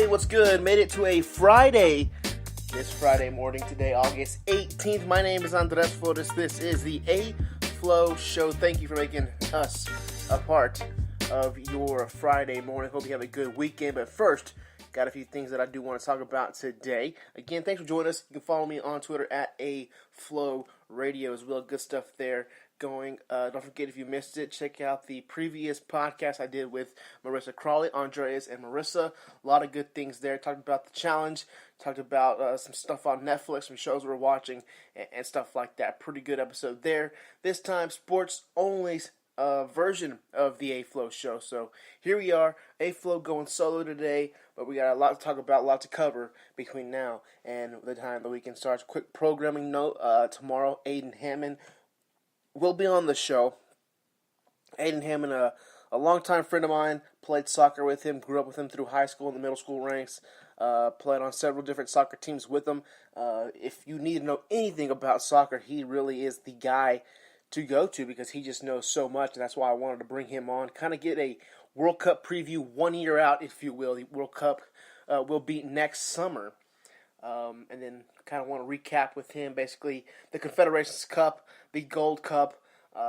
Hey, what's good? Made it to a Friday. This Friday morning today, August 18th. My name is Andres Flores. This is the A-Flo Show. Thank you for making us a part of your Friday morning. Hope you have a good weekend. But first, got a few things that I do want to talk about today. Again, thanks for joining us. You can follow me on Twitter at A-Flo Radio as well. Good stuff there going. Don't forget, if you missed it, check out the previous podcast I did with Marissa Crawley, Andres, and Marissa. A lot of good things there. Talked about the challenge, talked about some stuff on Netflix, some shows we're watching, and stuff like that. Pretty good episode there. This time, sports only version of the A-Flo Show. So here we are, A-Flo going solo today, but we got a lot to talk about, a lot to cover between now and the time the weekend starts. Quick programming note, tomorrow, Aiden Hammond will be on the show. Aiden Hammond, a longtime friend of mine, played soccer with him, grew up with him through high school and the middle school ranks, played on several different soccer teams with him. If you need to know anything about soccer, he really is the guy to go to because he just knows so much, and that's why I wanted to bring him on. Kind of get a World Cup preview 1 year out, if you will. The World Cup will be next summer. And then kind of want to recap with him basically the Confederations Cup, the Gold Cup,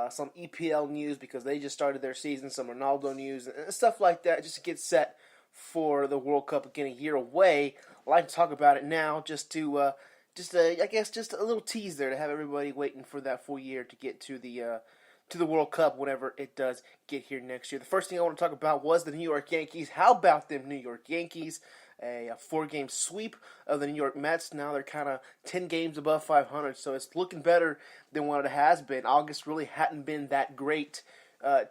some EPL news because they just started their season, some Ronaldo news, and stuff like that, just to get set for the World Cup again a year away. I like to talk about it now just a little tease there to have everybody waiting for that full year to get to the World Cup whenever it does get here next year. The first thing I want to talk about was the New York Yankees. How about them New York Yankees? A 4-game sweep of the New York Mets. Now they're kind of 10 games above 500, so it's looking better than what it has been. August really hadn't been that great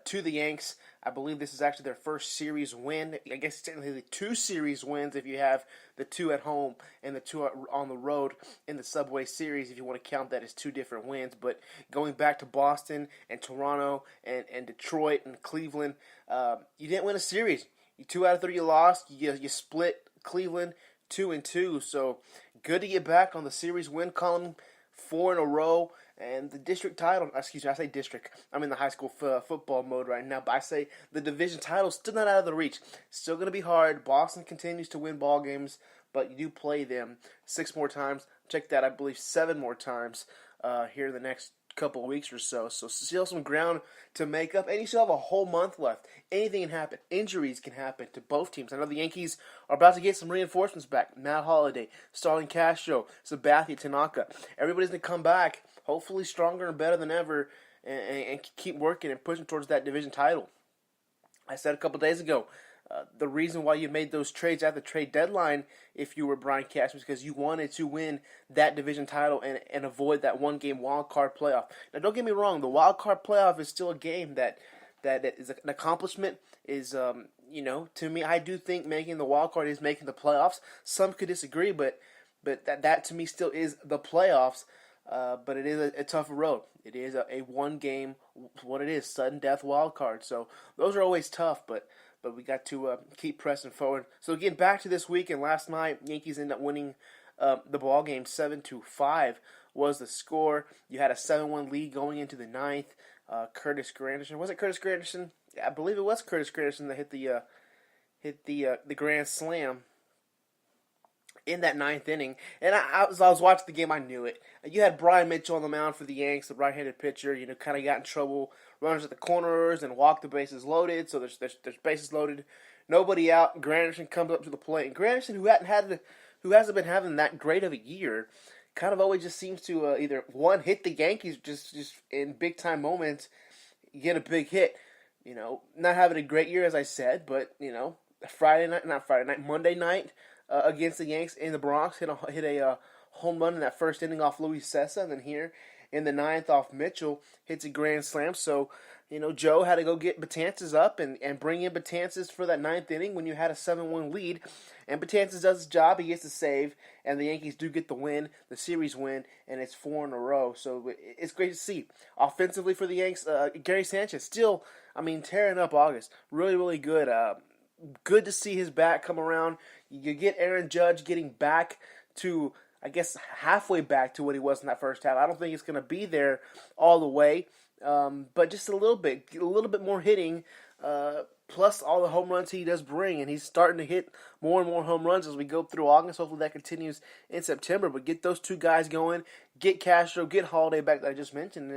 to the Yanks. I believe this is actually their first series win. I guess technically 2 series wins if you have the 2 at home and the 2 on the road in the Subway Series, if you want to count that as 2 different wins. But going back to Boston and Toronto and Detroit and Cleveland, you didn't win a series. 2 out of 3 you lost. You split Cleveland 2-2. So good to get back on the series win column, 4 in a row. And the district title, I say district. I'm in the high school football mode right now, but I say the division title is still not out of the reach. Still going to be hard. Boston continues to win ball games, but you do play them 6 more times. Check that, I believe 7 more times here in the next couple of weeks or so. So still some ground to make up, and you still have a whole month left. Anything can happen. Injuries can happen to both teams. I know the Yankees are about to get some reinforcements back. Matt Holliday, Starlin Castro, Sabathia, Tanaka. Everybody's going to come back, hopefully stronger and better than ever, and keep working and pushing towards that division title. I said a couple days ago, the reason why you made those trades at the trade deadline, if you were Brian Cashman, was because you wanted to win that division title and avoid that 1-game wild card playoff. Now, don't get me wrong, the wild card playoff is still a game that is an accomplishment. Is to me, I do think making the wild card is making the playoffs. Some could disagree, but that to me still is the playoffs. But it is a tougher road. It is a 1-game, what it is, sudden death wild card. So those are always tough, but we got to keep pressing forward. So again, back to this week, and last night, Yankees ended up winning the ball game 7-5 was the score. You had a 7-1 lead going into the 9th. Curtis Granderson, was it Curtis Granderson? Yeah, I believe it was Curtis Granderson that hit the grand slam in that 9th inning. And as I was watching the game, I knew it. You had Brian Mitchell on the mound for the Yanks, the right-handed pitcher, kind of got in trouble, runners at the corners and walked the bases loaded, so there's bases loaded, nobody out. Granderson comes up to the plate, and Granderson, who hasn't been having that great of a year, kind of always just seems to either, one, hit the Yankees just in big-time moments, get a big hit. Not having a great year, as I said, but, Monday night, against the Yanks in the Bronx, hit a home run in that first inning off Luis Cessa, and then here in the 9th off Mitchell, hits a grand slam. So, Joe had to go get Betances up and bring in Betances for that 9th inning when you had a 7-1 lead. And Betances does his job. He gets the save, and the Yankees do get the win, the series win, and it's 4 in a row. So it's great to see. Offensively for the Yanks, Gary Sanchez still, tearing up August. Really, really good. Good to see his bat come around. You get Aaron Judge getting back to, I guess, halfway back to what he was in that first half. I don't think it's going to be there all the way, but just a little bit more hitting plus all the home runs he does bring, and he's starting to hit more and more home runs as we go through August. Hopefully that continues in September. But get those two guys going, get Castro, get Holiday back that I just mentioned,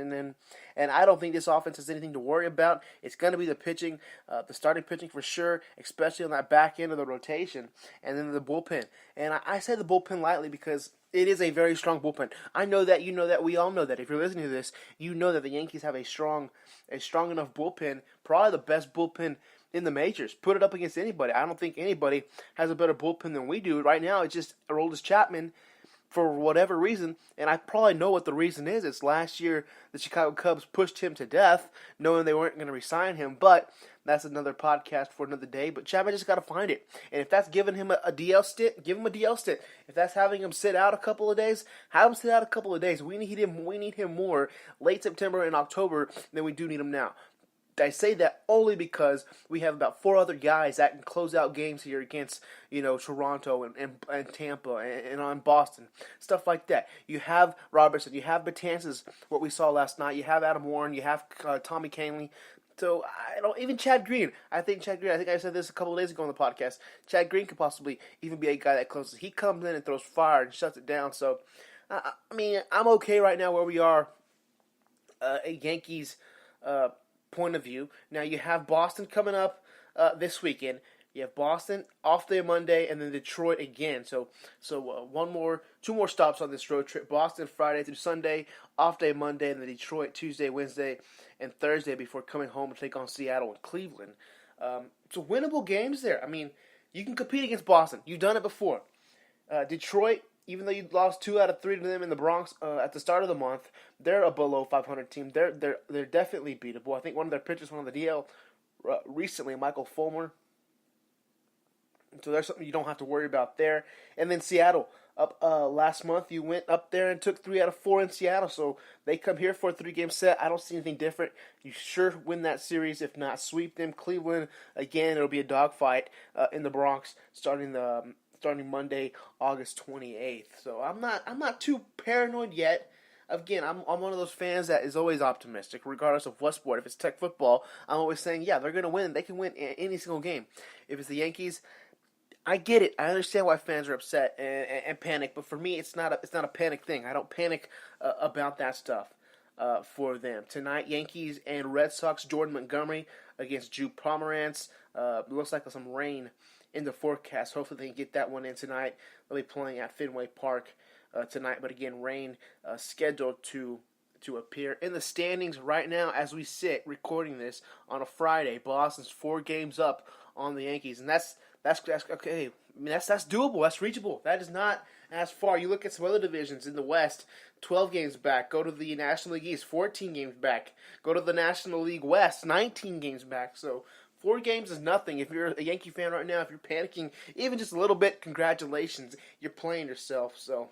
and I don't think this offense has anything to worry about. It's going to be the pitching, the starting pitching for sure, especially on that back end of the rotation, and then the bullpen. And I say the bullpen lightly because it is a very strong bullpen. I know that, you know that, we all know that. If you're listening to this, you know that the Yankees have a strong enough bullpen, probably the best bullpen in the majors. Put it up against anybody. I don't think anybody has a better bullpen than we do. Right now, it's just Aroldis Chapman for whatever reason, and I probably know what the reason is. It's last year the Chicago Cubs pushed him to death, knowing they weren't going to re-sign him, but that's another podcast for another day. But Chapman just got to find it. And if that's giving him a DL stint, give him a DL stint. If that's having him sit out a couple of days, have him sit out a couple of days. We need him more late September and October than we do need him now. I say that only because we have about 4 other guys that can close out games here against, Toronto and Tampa and on Boston, stuff like that. You have Robertson, you have Betances, what we saw last night. You have Adam Warren, you have Tommy Kahnle. So even Chad Green. I think I said this a couple of days ago on the podcast. Chad Green could possibly even be a guy that closes. He comes in and throws fire and shuts it down. So, I'm okay right now where we are. A Yankees point of view. Now you have Boston coming up this weekend. You have Boston off day Monday, and then Detroit again. So 2 more stops on this road trip. Boston Friday through Sunday, off day Monday, and then Detroit Tuesday, Wednesday, and Thursday before coming home to take on Seattle and Cleveland. So winnable games there. I mean, you can compete against Boston. You've done it before. Detroit, even though you lost 2 out of 3 to them in the Bronx at the start of the month, they're a below 500 team. They're definitely beatable. I think one of their pitchers went on the DL recently, Michael Fulmer. So there's something you don't have to worry about there. And then Seattle, up last month, you went up there and took 3 out of 4 in Seattle. So they come here for a 3-game set. I don't see anything different. You sure win that series, if not sweep them. Cleveland, again, it'll be a dogfight in the Bronx starting Monday, August 28th. So I'm not too paranoid yet. Again, I'm one of those fans that is always optimistic, regardless of what sport. If it's tech football, I'm always saying, yeah, they're going to win. They can win any single game. If it's the Yankees, I get it. I understand why fans are upset and panic. But for me, it's not a panic thing. I don't panic about that stuff for them. Tonight, Yankees and Red Sox, Jordan Montgomery against Drew Pomeranz. Looks like some rain in the forecast. Hopefully they can get that one in tonight. They'll be playing at Fenway Park tonight. But again, rain scheduled to appear. In the standings right now as we sit recording this on a Friday, Boston's 4 games up on the Yankees. And that's okay. I mean, that's doable. That's reachable. That is not as far. You look at some other divisions in the West, 12 games back. Go to the National League East, 14 games back. Go to the National League West, 19 games back. So 4 games is nothing. If you're a Yankee fan right now, if you're panicking even just a little bit, congratulations. You're playing yourself. So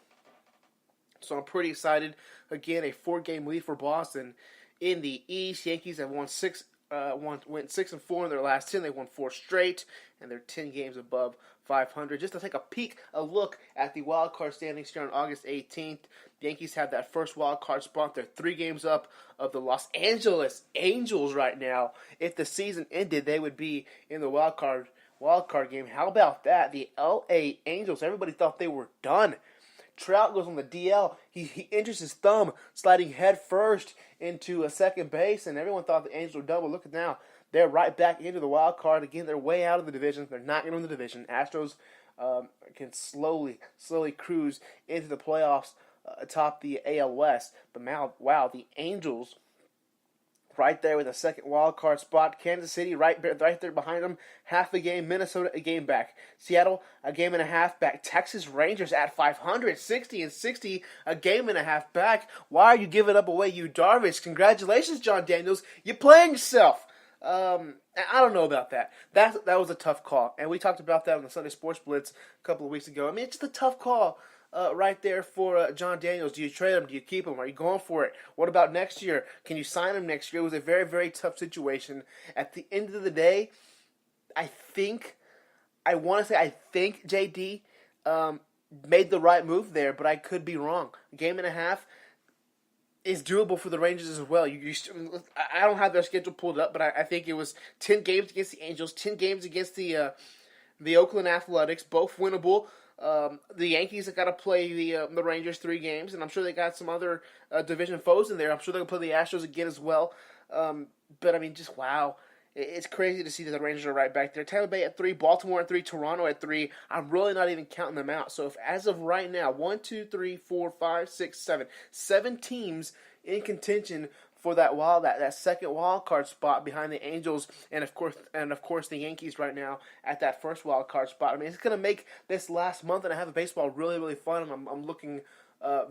I'm pretty excited. Again, a 4-game lead for Boston in the East. Yankees have went 6-4 in their last 10. They won 4 straight, and they're 10 games above 500. Just to take a look at the wild card standings here on August 18th. The Yankees have that first wild card spot. They're 3 games up of the Los Angeles Angels right now. If the season ended, they would be in the wild card game. How about that? The LA Angels. Everybody thought they were done. Trout goes on the DL. He injures his thumb, sliding head first into a second base, and everyone thought the Angels were done. But look at now. They're right back into the wild card. Again, they're way out of the division. They're not going to win the division. Astros can slowly cruise into the playoffs atop the AL West. But now, wow, the Angels right there with a second wild card spot. Kansas City right there behind them, half a game. Minnesota a game back. Seattle a game and a half back. Texas Rangers at 500, 60 a game and a half back. Why are you giving up away, you Darvish? Congratulations, John Daniels. You're playing yourself. I don't know about that. That was a tough call, and we talked about that on the Sunday Sports Blitz a couple of weeks ago. I mean, it's just a tough call. Right there for John Daniels. Do you trade him? Do you keep him? Are you going for it? What about next year? Can you sign him next year? It was a very, very tough situation. At the end of the day, I think JD made the right move there, but I could be wrong. A game and a half, is doable for the Rangers as well. I don't have their schedule pulled up, but I think it was 10 games against the Angels, 10 games against the Oakland Athletics, both winnable. The Yankees have got to play the Rangers 3 games, and I'm sure they got some other division foes in there. I'm sure they'll play the Astros again as well. But I mean, just wow. It's crazy to see that the Rangers are right back there. Tampa Bay at 3, Baltimore at 3, Toronto at 3. I'm really not even counting them out. So if as of right now, 1, 2, 3, 4, 5, 6, 7, 7 teams in contention for that second wild card spot behind the Angels and of course the Yankees right now at that first wild card spot. I mean, it's going to make this last month and a half of baseball really, really fun, and I'm looking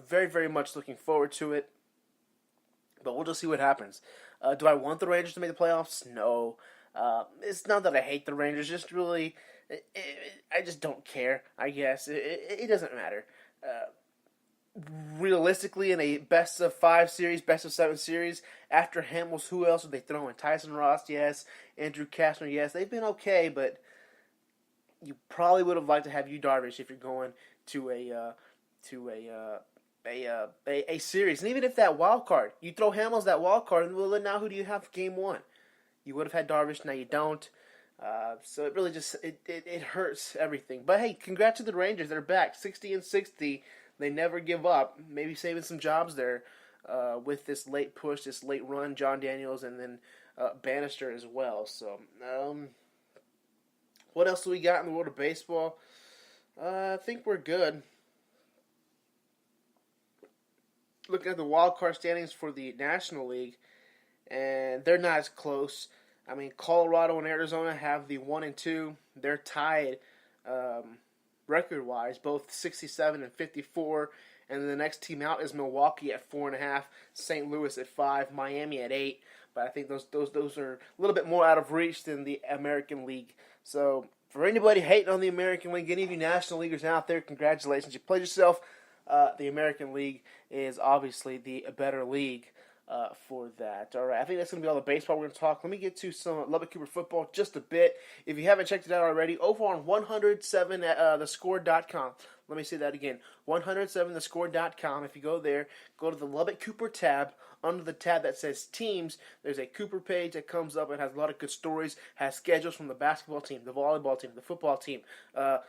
very, very much looking forward to it. But we'll just see what happens. Do I want the Rangers to make the playoffs? No. It's not that I hate the Rangers. Just really, I just don't care, I guess. It doesn't matter. Realistically, in a best of 5 series, best of 7 series, after Hamels, who else would they throw in? Tyson Ross, yes. Andrew Kastner, yes. They've been okay, but you probably would have liked to have Yu Darvish if you're going to a series. And even if that wild card, you throw Hamels that wild card, and well, now who do you have for game 1? You would have had Darvish, now you don't. So it really just it hurts everything. But hey, congrats to the Rangers. They're back, 60-60. They never give up. Maybe saving some jobs there with this late push, this late run. John Daniels and then Bannister as well. So what else do we got in the world of baseball? I think we're good. Looking at the wild card standings for the National League, and they're not as close. I mean, Colorado and Arizona have the 1 and 2. They're tied record-wise, both 67 and 54. And then the next team out is Milwaukee at 4.5, St. Louis at 5, Miami at 8. But I think those are a little bit more out of reach than the American League. So for anybody hating on the American League, any of you National Leaguers out there, congratulations. You played yourself. The American League is obviously the better league for that. All right, I think that's going to be all the baseball we're going to talk. Let me get to some Lubbock-Cooper football just a bit. If you haven't checked it out already, over on 107 at thescore.com. Let me say that again, 107thescore.com. If you go there, go to the Lubbock-Cooper tab. Under the tab that says teams, there's a Cooper page that comes up and has a lot of good stories, has schedules from the basketball team, the volleyball team, the football team,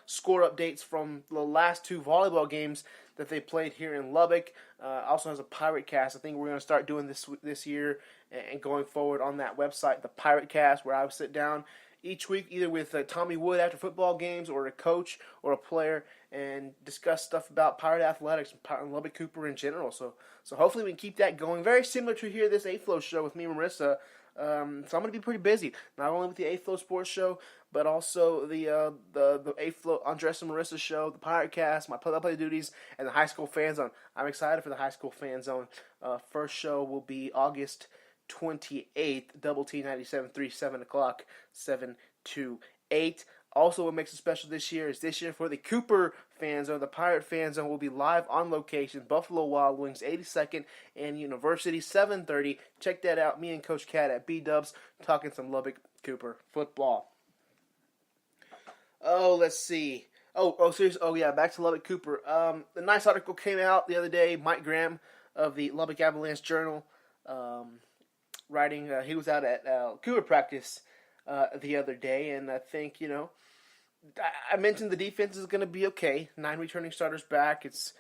score updates from the last 2 volleyball games that they played here in Lubbock. Also has a Pirate Cast. I think we're going to start doing this year and going forward on that website, the Pirate Cast, where I would sit down each week, either with Tommy Wood after football games or a coach or a player, and discuss stuff about Pirate Athletics and Lubbock-Cooper in general. So hopefully we can keep that going. Very similar to here, this A-Flo Show with me and Marissa. So I'm going to be pretty busy, not only with the A-Flo Sports Show, but also the A-Flo Andres and Marissa Show, the Pirate Cast, my play-by-play duties, and the High School Fan Zone. I'm excited for the High School Fan Zone. First show will be August 28th, Double T 97.3, 7 o'clock, 7 to 8. Also, what makes it special this year is for the Cooper Fan Zone, the Pirate Fan Zone will be live on location, Buffalo Wild Wings, 82nd and University, 7:30. Check that out. Me and Coach Cat at B-Dubs talking some Lubbock-Cooper football. Oh, let's see. Seriously. Oh, yeah, back to Lubbock-Cooper. A nice article came out the other day. Mike Graham of the Lubbock Avalanche Journal writing. He was out at Cooper practice the other day, and I think, I mentioned the defense is going to be okay. 9 returning starters back. It's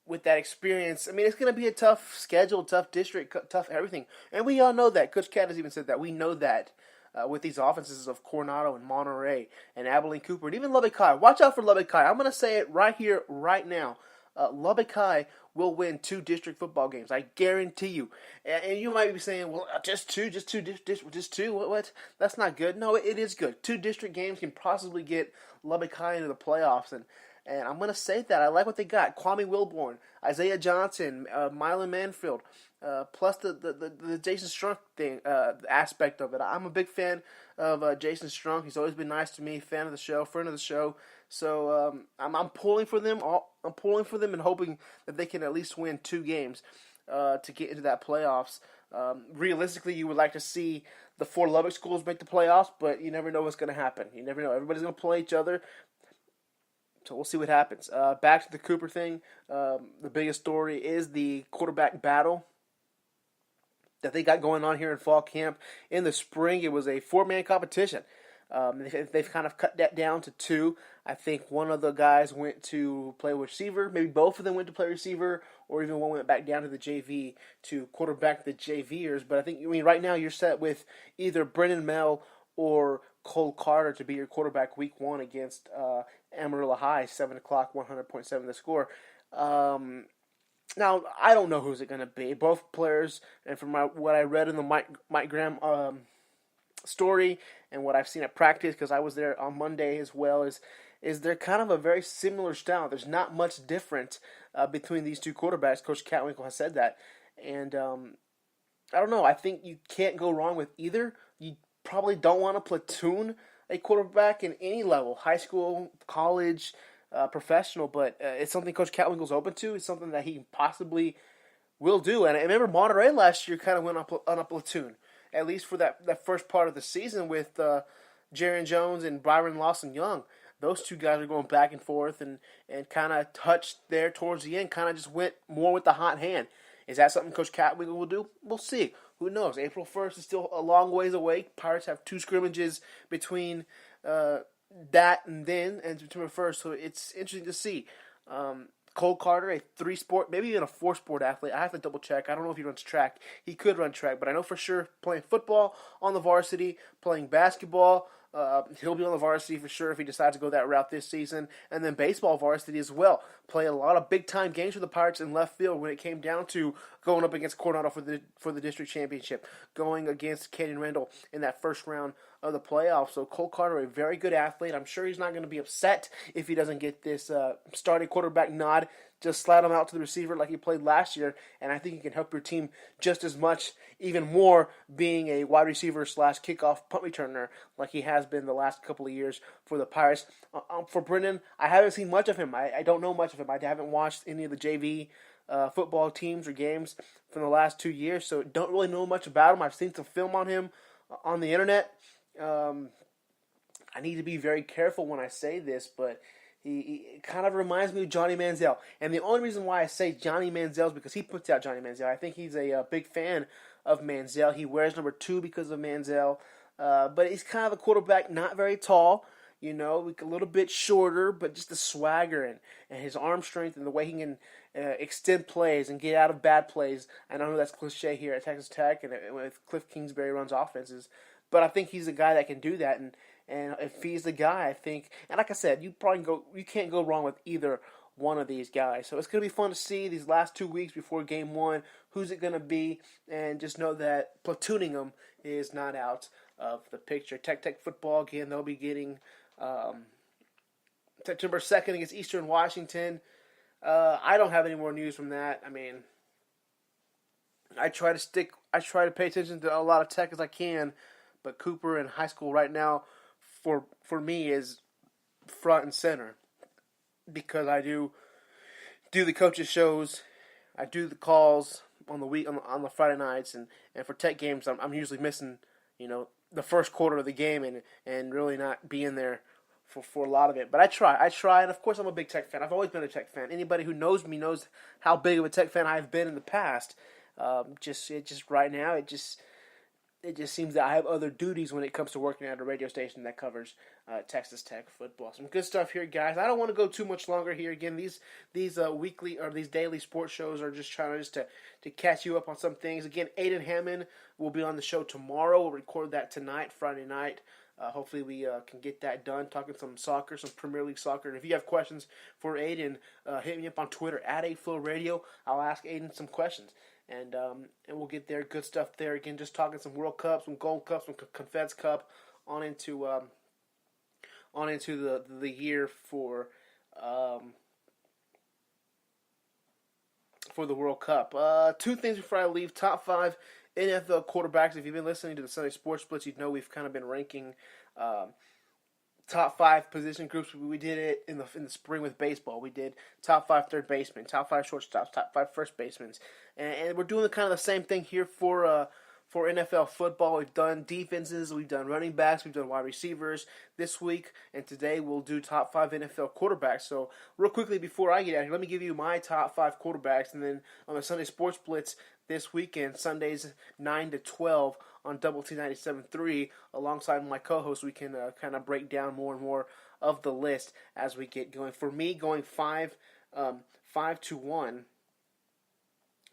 with that experience. I mean, it's going to be a tough schedule, tough district, tough everything, and we all know that. Coach Cat has even said that. We know that with these offenses of Coronado and Monterey and Abilene Cooper and even Lubbock High. Watch out for Lubbock High. I'm going to say it right here, right now. Lubbock High will win 2 district football games. I guarantee you. And you might be saying, well, just two. What? That's not good. No, it is good. 2 district games can possibly get Lubbock High into the playoffs. And I'm going to say that. I like what they got. Kwame Wilborn, Isaiah Johnson, Mylan Manfield, plus the Jason Strunk thing aspect of it. I'm a big fan of Jason Strunk. He's always been nice to me, fan of the show, friend of the show. So I'm pulling for them. I'm pulling for them and hoping that they can at least win 2 games to get into that playoffs. Realistically, you would like to see the 4 Lubbock schools make the playoffs, but you never know what's going to happen. You never know. Everybody's going to play each other. So we'll see what happens. Back to the Cooper thing. The biggest story is the quarterback battle that they got going on here in fall camp. In the spring, it was a 4-man competition. They've kind of cut that down to 2. I think one of the guys went to play receiver. Maybe both of them went to play receiver, or even one went back down to the JV to quarterback the JVers. But right now you're set with either Brennan Mell or Cole Carter to be your quarterback week 1 against Amarillo High, 7 o'clock, 100.7 the score. Now, I don't know who's it going to be. Both players, and from what I read in the Mike Graham story and what I've seen at practice, because I was there on Monday as well, is they're kind of a very similar style. There's not much different between these two quarterbacks. Coach Catwinkle has said that. And I don't know. I think you can't go wrong with either. You probably don't want to platoon a quarterback in any level, high school, college, professional, but it's something Coach Catwinkle's open to. It's something that he possibly will do. And I remember Monterey last year kind of went on a platoon, at least for that first part of the season with Jaron Jones and Byron Lawson-Young. Those two guys are going back and forth and kind of touched there towards the end, kind of just went more with the hot hand. Is that something Coach Catwinkle will do? We'll see. Who knows? April 1st is still a long ways away. Pirates have 2 scrimmages between that and then, and September 1st, so it's interesting to see. Cole Carter, a 3-sport, maybe even a 4-sport athlete. I have to double check. I don't know if he runs track. He could run track, but I know for sure playing football on the varsity, playing basketball, he'll be on the varsity for sure if he decides to go that route this season. And then baseball varsity as well. Play a lot of big-time games for the Pirates in left field when it came down to going up against Coronado for the district championship, going against Canyon Randall in that first round of the playoffs. So Cole Carter, a very good athlete. I'm sure he's not going to be upset if he doesn't get this starting quarterback nod. Just slide him out to the receiver like he played last year, and I think he can help your team just as much, even more, being a wide receiver / kickoff punt returner like he has been the last couple of years for the Pirates. For Brennan, I haven't seen much of him. I don't know much of him. I haven't watched any of the JV football teams or games from the last 2 years, so don't really know much about him. I've seen some film on him on the internet. I need to be very careful when I say this, but he kind of reminds me of Johnny Manziel. And the only reason why I say Johnny Manziel is because he puts out Johnny Manziel. I think he's a big fan of Manziel. He wears number 2 because of Manziel. But he's kind of a quarterback, not very tall, a little bit shorter, but just the swagger and his arm strength and the way he can extend plays and get out of bad plays. I know that's cliche here at Texas Tech and with Cliff Kingsbury runs offenses. But I think he's a guy that can do that, and if he's the guy, I think, and like I said, you can't go wrong with either one of these guys. So it's going to be fun to see these last 2 weeks before Game 1, who's it going to be, and just know that platooning them is not out of the picture. Tech football, again, they'll be getting September 2nd against Eastern Washington. I don't have any more news from that. I mean, I try to pay attention to a lot of Tech as I can, but Cooper in high school right now, for me, is front and center because I do the coaches shows, I do the calls on the week on the Friday nights, and for Tech games I'm usually missing the first quarter of the game and really not being there for a lot of it. But I try, and of course I'm a big Tech fan. I've always been a Tech fan. Anybody who knows me knows how big of a Tech fan I've been in the past. Just right now it just seems that I have other duties when it comes to working at a radio station that covers Texas Tech football. Some good stuff here, guys. I don't want to go too much longer here. Again, these weekly or these daily sports shows are just trying to catch you up on some things. Again, Aiden Hammond will be on the show tomorrow. We'll record that tonight, Friday night. Hopefully we can get that done, talking some soccer, some Premier League soccer. And if you have questions for Aiden, hit me up on Twitter at A-Flo Radio. I'll ask Aiden some questions. And we'll get there. Good stuff there. Again, just talking some World Cup, some Gold Cup, some Confeds Cup, on into the year for the World Cup. 2 things before I leave. Top 5 NFL quarterbacks. If you've been listening to the Sunday Sports Splits, you'd know we've kind of been ranking top 5 position groups. We did it in the spring with baseball. We did top 5 third basemen, top 5 shortstops, top 5 first basemen, and we're doing kind of the same thing here for for NFL football. We've done defenses, we've done running backs, we've done wide receivers this week, and today we'll do top 5 NFL quarterbacks. So real quickly before I get out here, let me give you my top 5 quarterbacks, and then on the Sunday Sports Blitz this weekend, Sundays 9 to 12 on Double T 97.3, alongside my co-host, we can kind of break down more and more of the list as we get going. For me, going 5 to 1.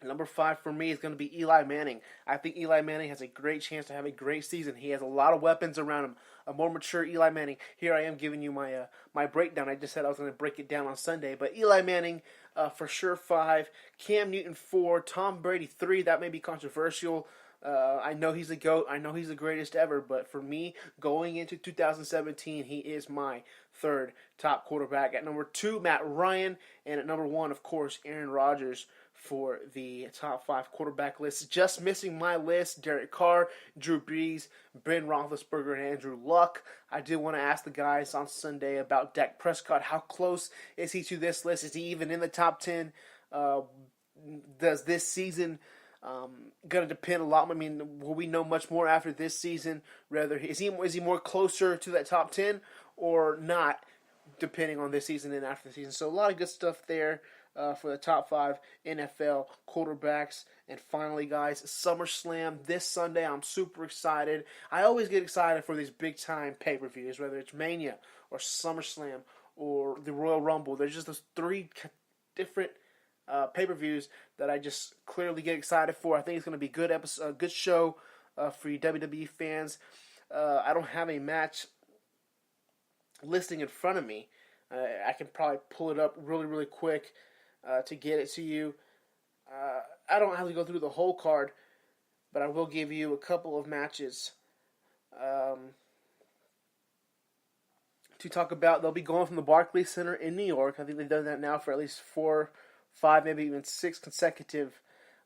Number 5 for me is going to be Eli Manning. I think Eli Manning has a great chance to have a great season. He has a lot of weapons around him. A more mature Eli Manning. Here I am giving you my my breakdown. I just said I was going to break it down on Sunday. But Eli Manning, for sure 5. Cam Newton 4. Tom Brady 3. That may be controversial. I know he's a GOAT. I know he's the greatest ever. But for me, going into 2017, he is my 3rd top quarterback. At number 2, Matt Ryan. And at number 1, of course, Aaron Rodgers for the top 5 quarterback list. Just missing my list, Derek Carr, Drew Brees, Ben Roethlisberger, and Andrew Luck. I did want to ask the guys on Sunday about Dak Prescott. How close is he to this list? Is he even in the top 10? Does this season going to depend a lot? I mean, will we know much more after this season? Rather, is he more closer to that top 10 or not, depending on this season and after the season? So a lot of good stuff there. For the top 5 NFL quarterbacks. And finally, guys, SummerSlam this Sunday. I'm super excited. I always get excited for these big-time pay-per-views, whether it's Mania or SummerSlam or the Royal Rumble. There's just those 3 different pay-per-views that I just clearly get excited for. I think it's going to be a good show for you WWE fans. I don't have a match listing in front of me. I can probably pull it up really, really quick to get it to you. I don't have to go through the whole card, but I will give you a couple of matches to talk about. They'll be going from the Barclays Center in New York. I think they've done that now for at least 4, 5, maybe even 6 consecutive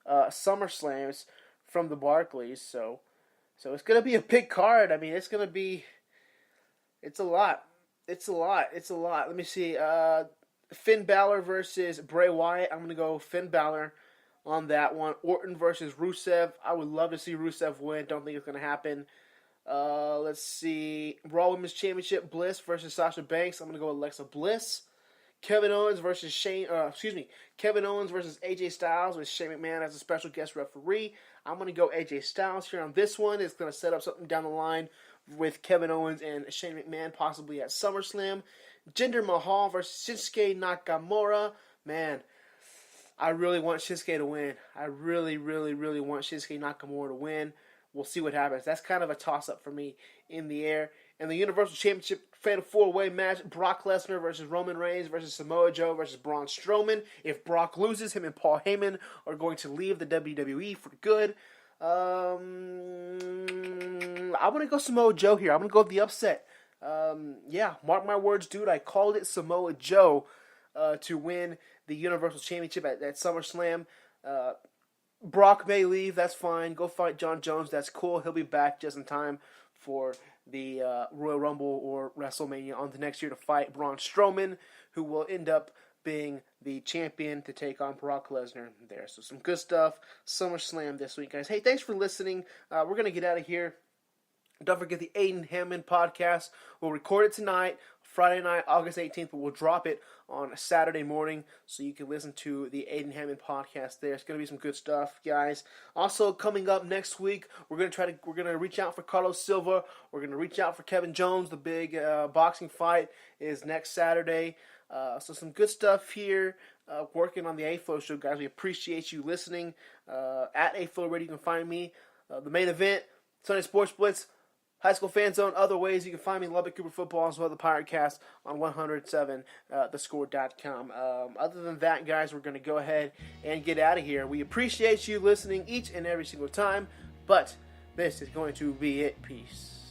SummerSlams from the Barclays. So it's going to be a big card. I mean, it's a lot. It's a lot. Let me see. Finn Balor versus Bray Wyatt. I'm going to go Finn Balor on that one. Orton versus Rusev. I would love to see Rusev win. Don't think it's going to happen. Let's see. Raw Women's Championship, Bliss versus Sasha Banks. I'm going to go Alexa Bliss. Kevin Owens versus Kevin Owens versus AJ Styles with Shane McMahon as a special guest referee. I'm going to go AJ Styles here on this one. It's going to set up something down the line with Kevin Owens and Shane McMahon possibly at SummerSlam. Jinder Mahal versus Shinsuke Nakamura. Man, I really want Shinsuke to win. I really, really, really want Shinsuke Nakamura to win. We'll see what happens. That's kind of a toss-up for me in the air. And the Universal Championship Fatal 4-Way match, Brock Lesnar versus Roman Reigns versus Samoa Joe versus Braun Strowman. If Brock loses, him and Paul Heyman are going to leave the WWE for good. I'm going to go Samoa Joe here. I'm going to go with the upset. Mark my words, dude. I called it Samoa Joe to win the Universal Championship at SummerSlam. Brock may leave. That's fine. Go fight John Jones. That's cool. He'll be back just in time for the Royal Rumble or WrestleMania on the next year to fight Braun Strowman, who will end up being the champion to take on Brock Lesnar there. So some good stuff. SummerSlam this week, guys. Hey, thanks for listening. We're going to get out of here. Don't forget the Aiden Hammond podcast. We'll record it tonight, Friday night, August 18th, but we'll drop it on Saturday morning so you can listen to the Aiden Hammond podcast there. It's going to be some good stuff, guys. Also, coming up next week, we're going to reach out for Carlos Silva. We're going to reach out for Kevin Jones. The big boxing fight is next Saturday. So some good stuff here. Working on the A-Flo Show, guys. We appreciate you listening. At A-Flo Radio, you can find me. The main event, Sunday Sports Blitz, High School Fan Zone. Other ways you can find me, Lubbock-Cooper Football, as well as the Pirate Cast on 107thescore.com. Other than that, guys, we're going to go ahead and get out of here. We appreciate you listening each and every single time, but this is going to be it. Peace.